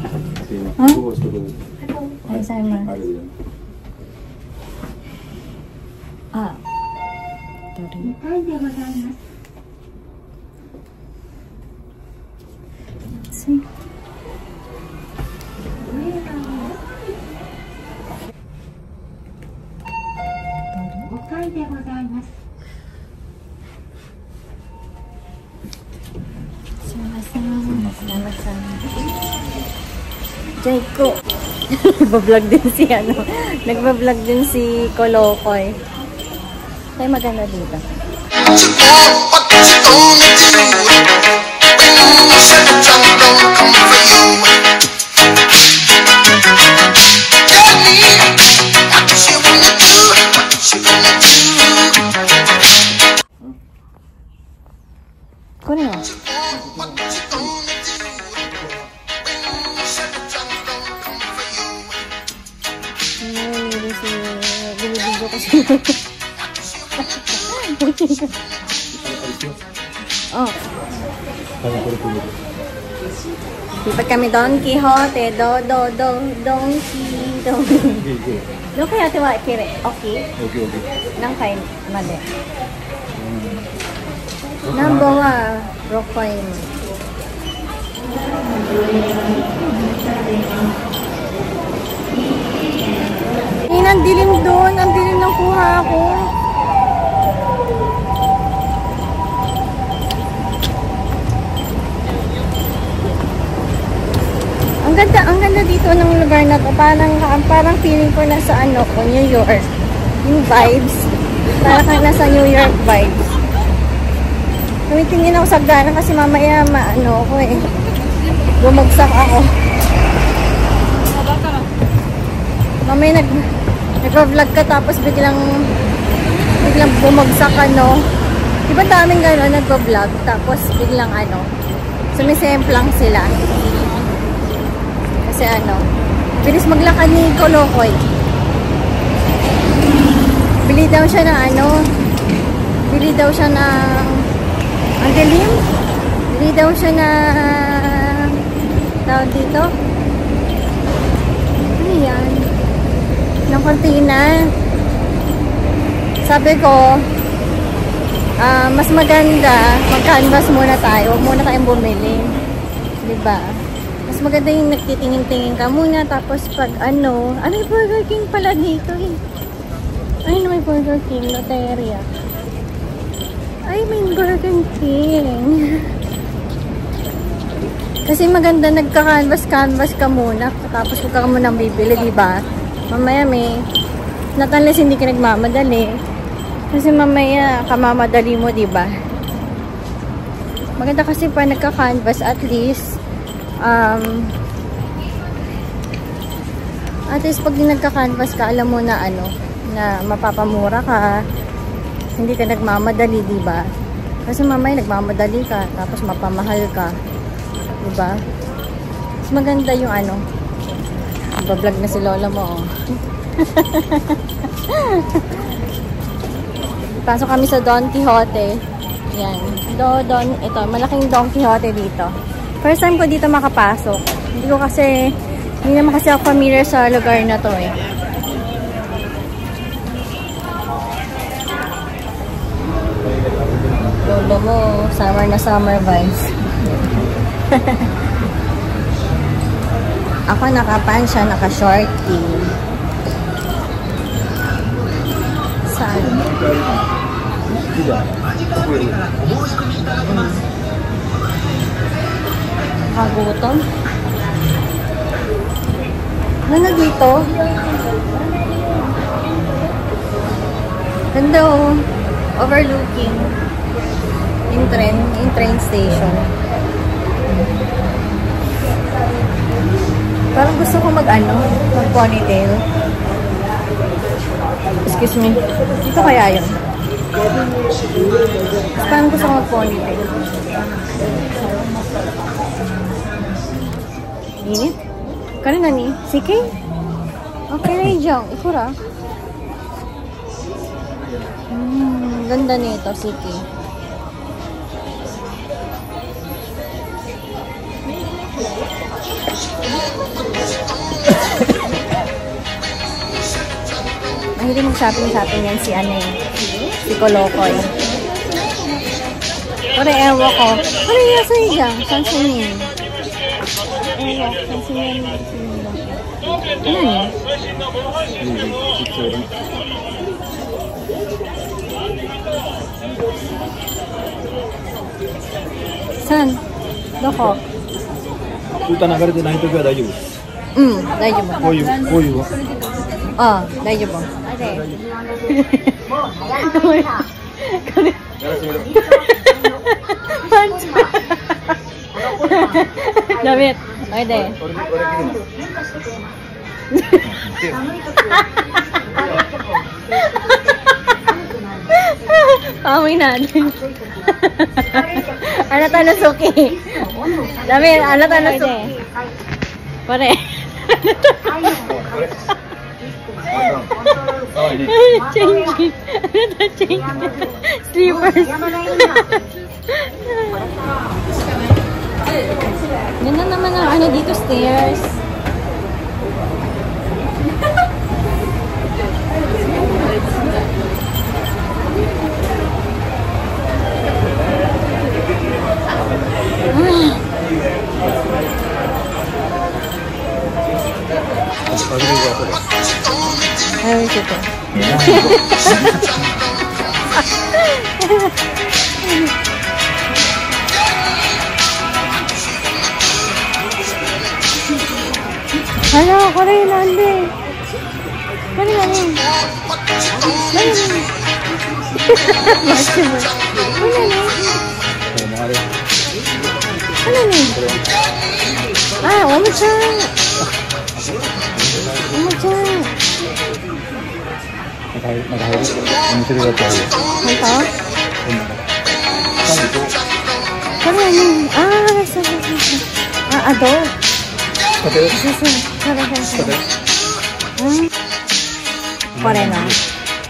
Sí, tuvo Alzheimer. Ah. Sí. Jaiko. Nagbablog din si Nagbablog din si Kolokoy. Kaya maganda dito. Kunin mo. Binibidyo kasi. Oh. Lipat kami Don Quixote. Donkey. Doon kaya tiwa kire. Okay? Okay. Nang kain. Mali. Nabawa. Rockcoin. Ang dilim doon. Ang dilim ng kuha ko. Ang ganda dito ng lugar na to. Parang feeling ko nasa New York. Yung vibes. Parang nasa New York vibes. Tumitingin ako sa gana kasi mamaya ako bumagsak ako. Mamaya nag-vlog ka tapos biglang bumagsak Diba daming gano'n nag-vlog tapos biglang sumisemplang sila. Kasi bilis maglakad ni Kolokoy. Bili daw siya ng ang dilim. Bili daw siya tawag dito. Ano yan? Ng kontina. Sabi ko, mas maganda, mag-canvas muna tayo. Huwag muna tayong bumili. Diba? Mas maganda yung nagtitingin-tingin ka muna. Tapos pag yung Burger King pala dito Ay, may Burger King. Loteria. Ay, may Burger King. Kasi maganda nagka-canvas ka muna. Tapos huwag ka muna bibili, diba? Mamaya not unless hindi ka nagmamadali. Kasi mamaya kamamadali mo, diba? Maganda kasi pa nagka-canvas at least pag nagka-canvas ka, alam mo na na mapapamura ka. Hindi ka nagmamadali, diba? Kasi mamaya nagmamadali ka tapos mapamahal ka. Diba? Mas maganda yung Bablog na si lola mo, Pasok kami sa Don Quixote. Yan. Ito, malaking Don Quixote dito. First time ko dito makapasok. Hindi naman kasi ako familiar sa lugar na to Lolo mo, summer na summer vibes. Ako naka-pants siya, naka-shorty. Saan? Nakagutom? Ano dito? Ganda overlooking yung train station. Parang gusto ko mag-ponytail. Excuse me. Dito kaya yun? Parang gusto ko mag-ponytail. Init? Kanina ni? Sige? Okay na yung ikura. Ganda nito, sige. mahilig mag-shopping yan si ano eh. Si Kolokoy. Pero ewa ko. Ano yung nasa higa? Saan siya niya? Ewa ko. Saan siya niya? Ano niya? Saan? Doko? 歌流れてないときは大丈夫です。大丈夫。こういうは大丈夫。あれ。パンチ。ダメ。あれで。Amoy natin. Alata na suki. Dami, alata na suki. Pare. Change. Alata change. Sleepers. Yan na naman ang ano dito, stairs. Ay, ito. Ano, kore nande. Kore nande. Ano ni? Omo-chan. Omo-chan. Kore na.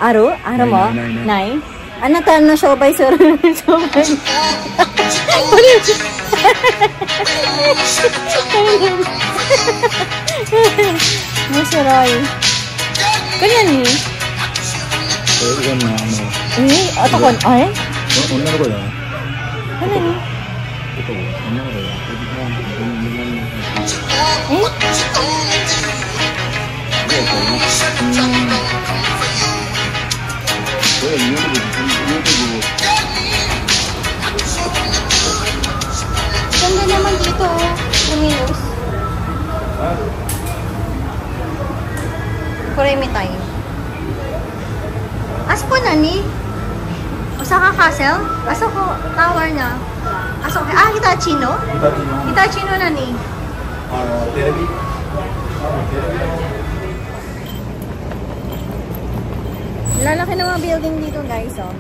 Aru mo? Nai? Anata no shobay sir. Shobay. Mashirai. Ganyan ni? Atakon. Ay? Ano ni? Ganda naman dito, luminous. Kuremitai. Asko na ni? Osaka Castle? Aso ko tower na. Aso ko Hitachi no? Hitachi no na ni. Televi. Lalaki ng mga building dito, guys, oh.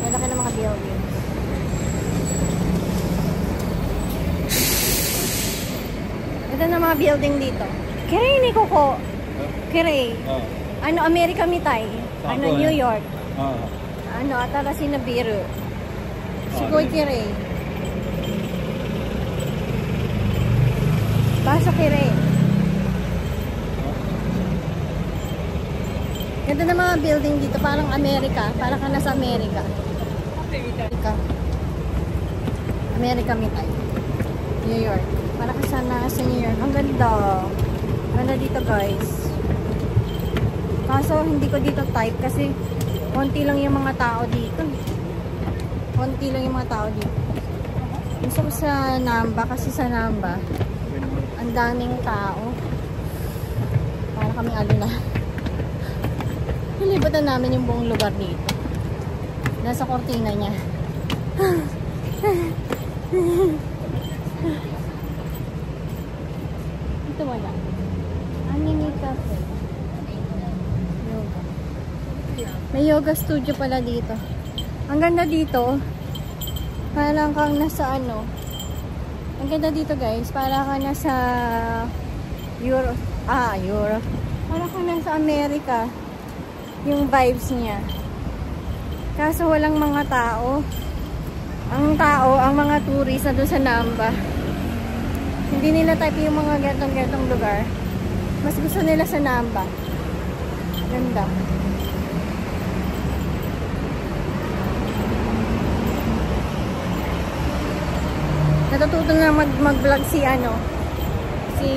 Lalaki ng mga building. Ito na mga building dito. Kirei ni Koko. Kirei. Ano, America Mitai. Ano, New York. Ano, atara sinabiru. Sugoi kirei. Basa kirei. Ganda na mga building dito. Parang Amerika. Parang ka nasa Amerika. America Mitai. New York. Parang ka sana sa New York. Ang ganda. Ganda dito, guys. Kaso, hindi ko dito type kasi konti lang yung mga tao dito. Konti lang yung mga tao dito. Gusto ko sa Namba kasi sa Namba ang daming tao. Para kaming aluna. Nilibatan namin yung buong lugar dito. Nasa kortina niya. Ito wala. Anime cafe. Yoga. May yoga studio pala dito. Ang ganda dito. Parang kang nasa ano. Ang ganda dito, guys. Parang kang nasa Europe. Europe. Parang kang nasa Amerika. Yung vibes niya. Kaso walang mga tao. Ang mga tourist na doon sa Namba. Hindi nila type yung mga gantong-gantong lugar. Mas gusto nila sa Namba. Ganda. Natututo na mag-vlog si si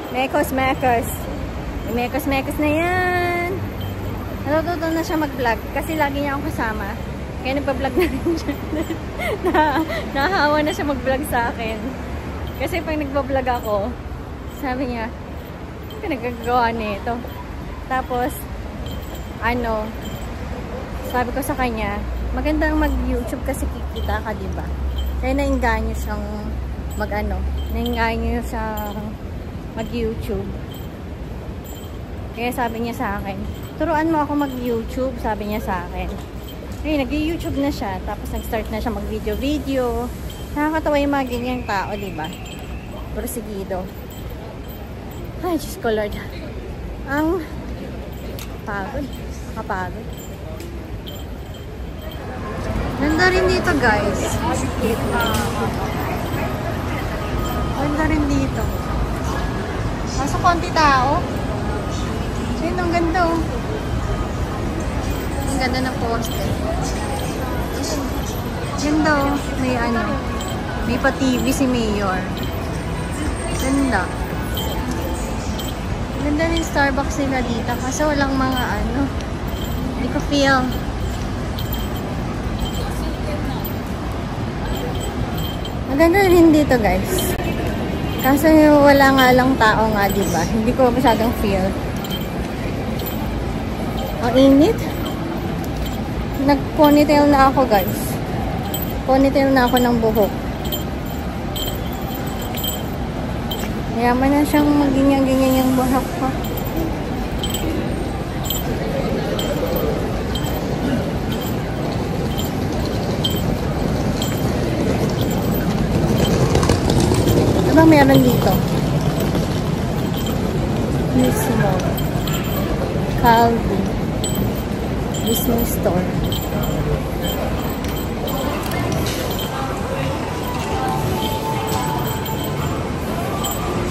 Mekos. Mekos na yan. Natututo na siya mag-vlog kasi lagi niya akong kasama. Kaya nagpa-vlog na rin siya. Nahahawa na siya mag-vlog sa akin. Kasi pag nagpa-vlog ako, sabi niya, pinagagawa nito. Tapos, sabi ko sa kanya, magandang mag-YouTube kasi kikita ka, diba? Kaya nainganyo siyang nainganyo siyang mag-YouTube. Kaya sabi niya sa akin, turuan mo ako mag-YouTube, sabi niya sa akin. Ay, nag-YouTube na siya, tapos nag-start na siya mag-video. Nakakatawa yung mga ganyang tao, diba? Prosigido. Ay, Diyos ko Lord. Ang pagod. Nakapagod. Ganda rin dito, guys. Ganda rin dito. Kaso konti tao. Yun, ang ganda, oh. Ang ganda ng poster. Ganda, oh. May pa-TV si Mayor. Ganda. Ganda rin Starbucks nila dito. Kasi walang mga hindi ko feel. Maganda rin dito, guys. Kasi wala nga lang tao nga, diba? Hindi ko masyadong feel. Ang init. Nag-ponytail na ako, guys. Ponytail na ako ng buhok. Mayaman na siyang magganyan-ganyan yung buhok ko. Ano meron dito? Mismo. Calvin. Disney Store.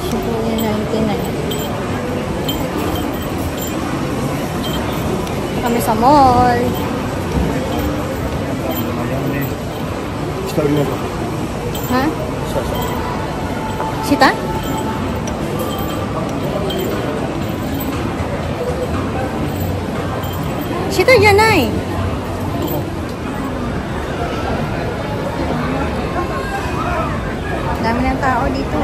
Shibuya 99. Kami sa mall. Ha? Sita? Sitaじゃない。Dami ng tao dito.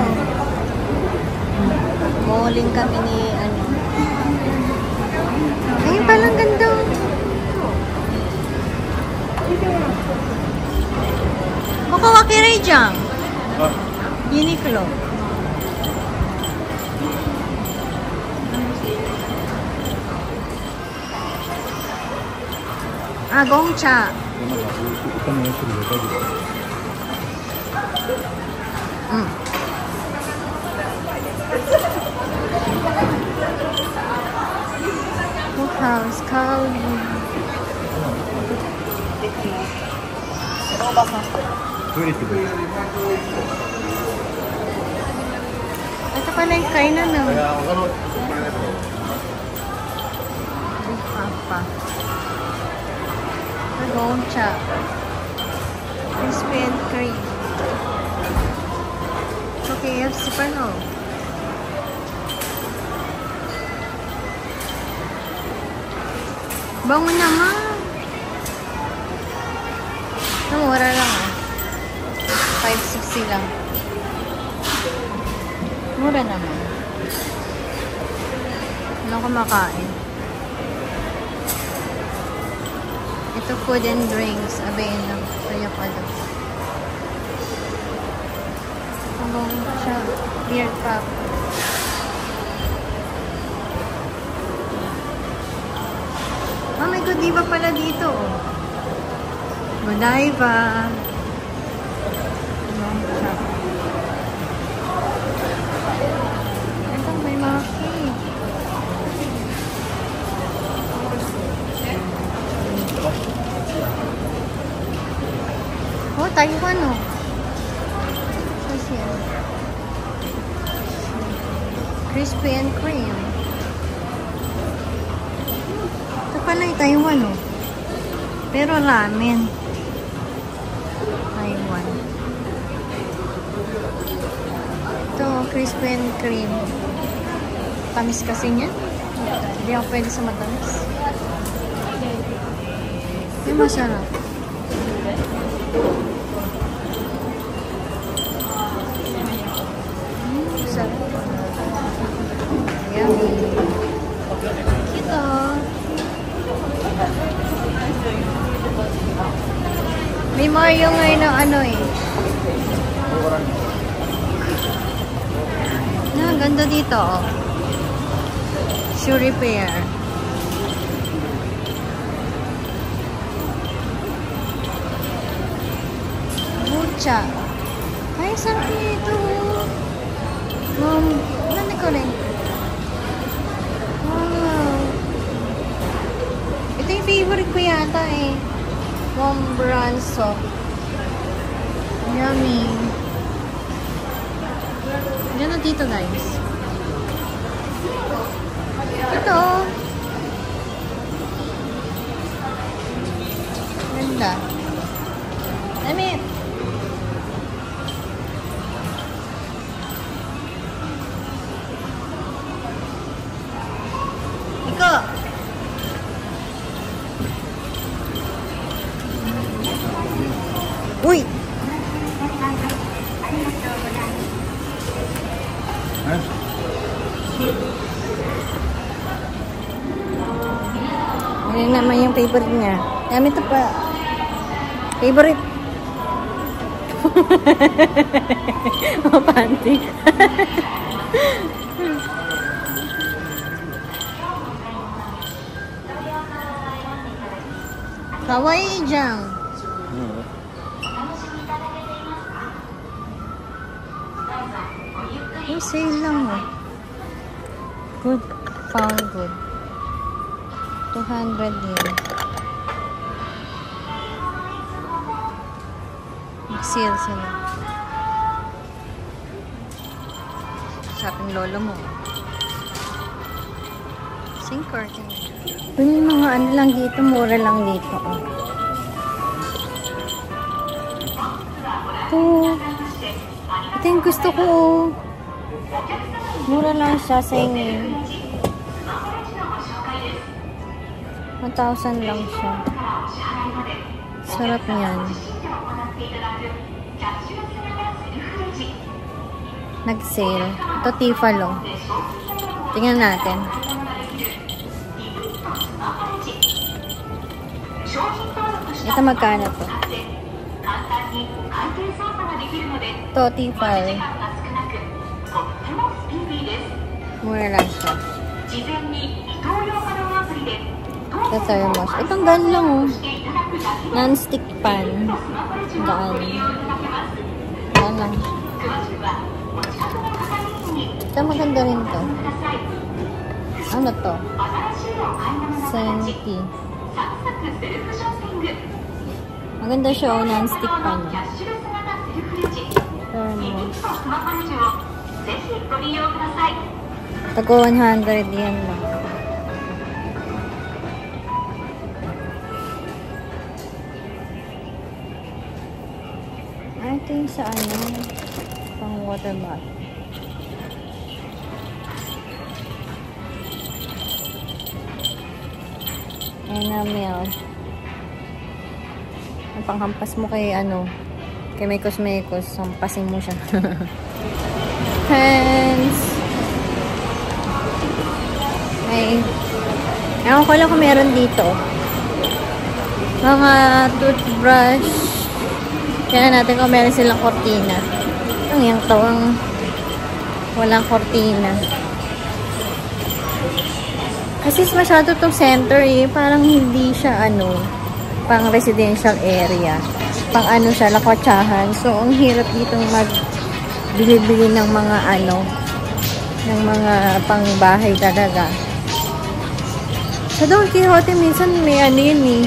Malling kami ni Ayun palang ganda. Wakawakiri dyan. Uniqlo. Gongcha. House, Calvin. Ito pala yung kainan, no? Papa. Gongcha. Crispy and cream. So, KFC pa, no? Bango naman. Mura lang, ah. 5.60 lang. Mura naman. Ano kumakain? Ito, food and drinks. Abayin lang. Kaya pa daw. Habang siya. Beer cup. Oh my God, di ba pala dito? Godiva. Ito, may mga cake. Oh, Taiwan, oh. Crispy and cream. Hanay Taiwan, oh. Pero ramen. Taiwan. Ito, crispy and cream. Tamis kasi niya. Hindi ako pwede sa matamis. Hindi masarap. Sarap. Yummy. Ito. May Mario ngayon ng ano eh. Ang ganda dito, oh. Shoe repair. Bucha. Ay, sarap nito. Nani ko rin. Wow. Ito yung favorite ko yata eh. Branso. Yummy. Yan na dito, guys. Ito. Ganda. Damit. Iko. Uy! Ayan naman yung favorite niya. Namin ito pa. Favorite. Oh, panty. Kawaii dyan. Yung sale lang oh. Good. Found good. 200 yen. Mag-sale sila. Shopping lolo mo. Sing curtain. May mga ano lang dito. Mura lang dito. Oh. Ito yung gusto ko. Mura lang siya sa inyo. 1,000 lang siya. Sarap niyan. Nag-sale. Ito Tifalo. Tingnan natin. Ito magkano to? Ito Tifalo. Mura lang siya. Ito thermos. Itong gan lang oh. Non-stick pan. Gaan. Gaan lang. Ito maganda rin to. Ano to? Senti. Maganda siya oh. Non-stick pan. Thermos. Tago 100 yan lang. Ito yung sa ano, pang water bottle. Enamel. Ang panghampas mo kay ano, kay Mekos, hampasin mo siya. Hands. Ay, ewan ko lang kung meron dito. Mga toothbrush. Kaya natin kung meron silang kortina. Ang yung tawang walang kortina. Kasi masyado itong center eh. Parang hindi siya ano, pang residential area. Pang ano siya, lakwatsahan. So, ang hirap ditong magbili-bili ng mga ano, ng mga pangbahay talaga. Sa Don Quixote, minsan may ano yun eh.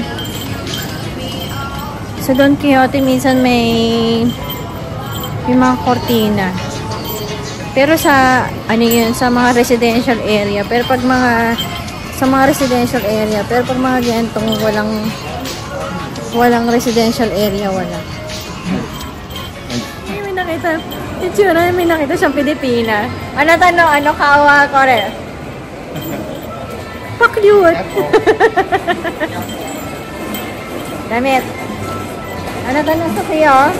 Sa Don Quixote, minsan may mga kortina. Pero sa, ano yun, sa mga residential area. Pero pag mga sa mga residential area. Pero pag mga gantong walang residential area, wala. Ay, may nakita. Itsura, may nakita siyang Pilipina. Ano tanong? Ano kawa ko rin? Pa-cute. Damit. Ano tanong sa kayo?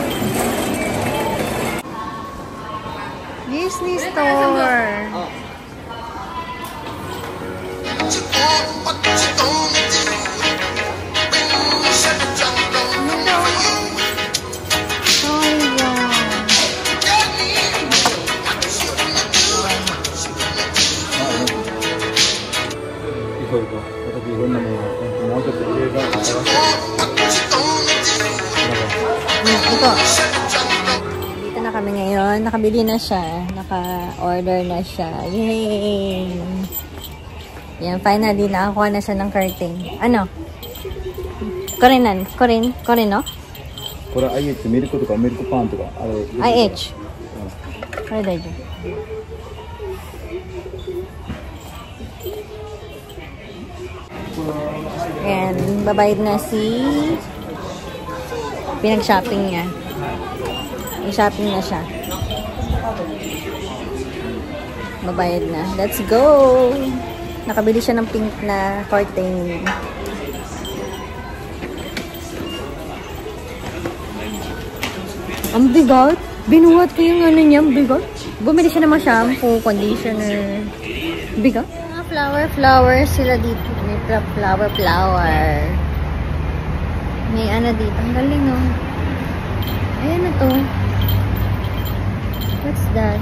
Disney Store. 이거. 어차피 이건 뭐 어차피 얘가 Ito. Dito na kami ngayon. Nakabili na siya. Naka-order na siya. Yay! Yan, finally, nakakuha na siya ng curtain. Ano? Korean, no? これ IH ミルクとかミルクパンとかあれ IH. これ大丈夫。Ayan, babayad na si pinag-shopping niya. I-shopping na siya. Babayad na. Let's go! Nakabili siya ng pink na curtain. Ang bigat. Binuhat ko yung ano niya. Ang bigat. Bumili siya ng mga shampoo, conditioner. Bigat. Mga flower sila dito. May flower. May ano dito. Ang galing, no? Ayan na to. What's that?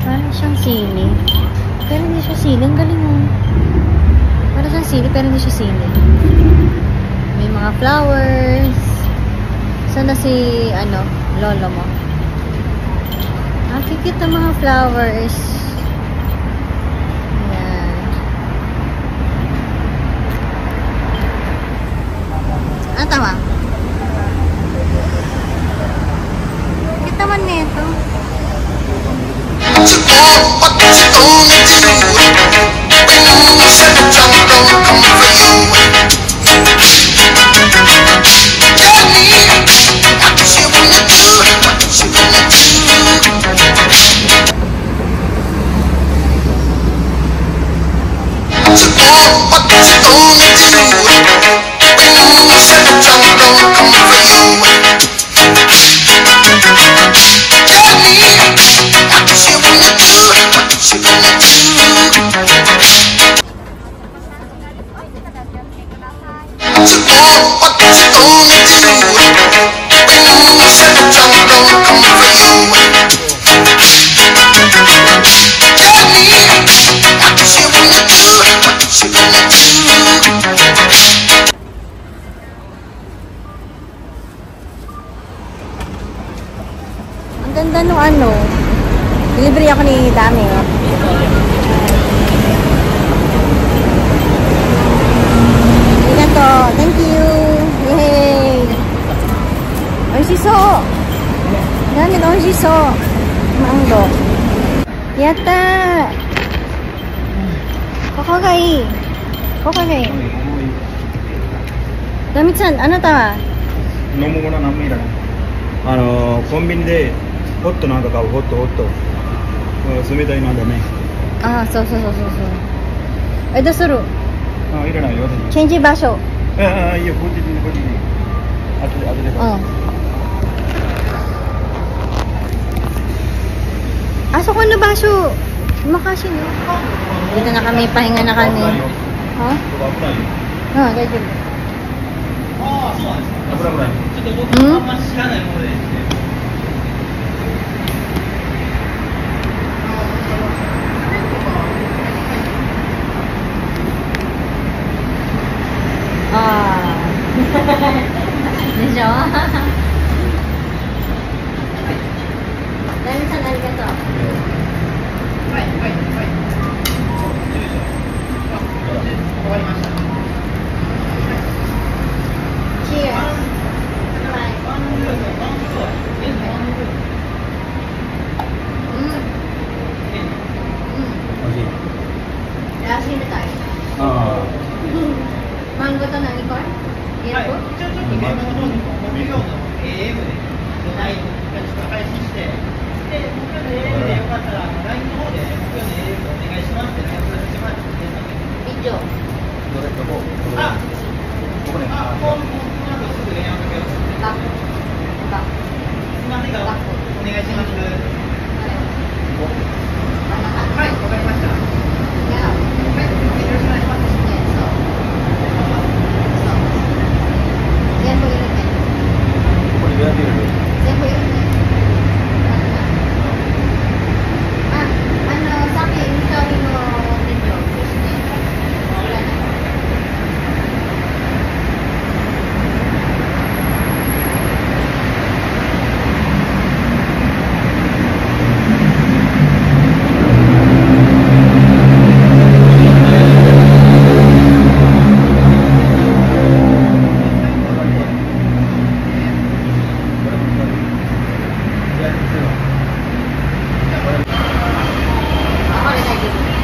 Parang siyang sili. Pero hindi siya sili. Ang galing, no? Parang siyang sili, pero hindi siya sili. May mga flowers. Sana si, lolo mo. Kikita mga flowers. Ayan. Ano tama? Kita man nito. Ang ganda nung delivery ako ni Dami. Ito, thank you. Yay! Oishiso! Dami na oishiso. Mango. Yatta! Kokogai. Dami-san, ano ta? 飲むもの何もいらないコンビニでホットなんか買うホット冷たいのだねそうえ、どうするいらないよチェンジ場所いいよこっちで後でそこの場所makasino dito na kami, pahinga na kami ha? Daijoubu危ないちょっと僕あんまり知らないものででしょダミさんありがとうはいわかりましたチーズ video. どれどこここね。Tap. Tap. すみませんが、お願いします。はい、わかりました。Yeah. よろしくお願いします。全部入れて。ここにやってる。全部入れて。さっき見た目のvideoですね。wala na. Ako rin ay dito.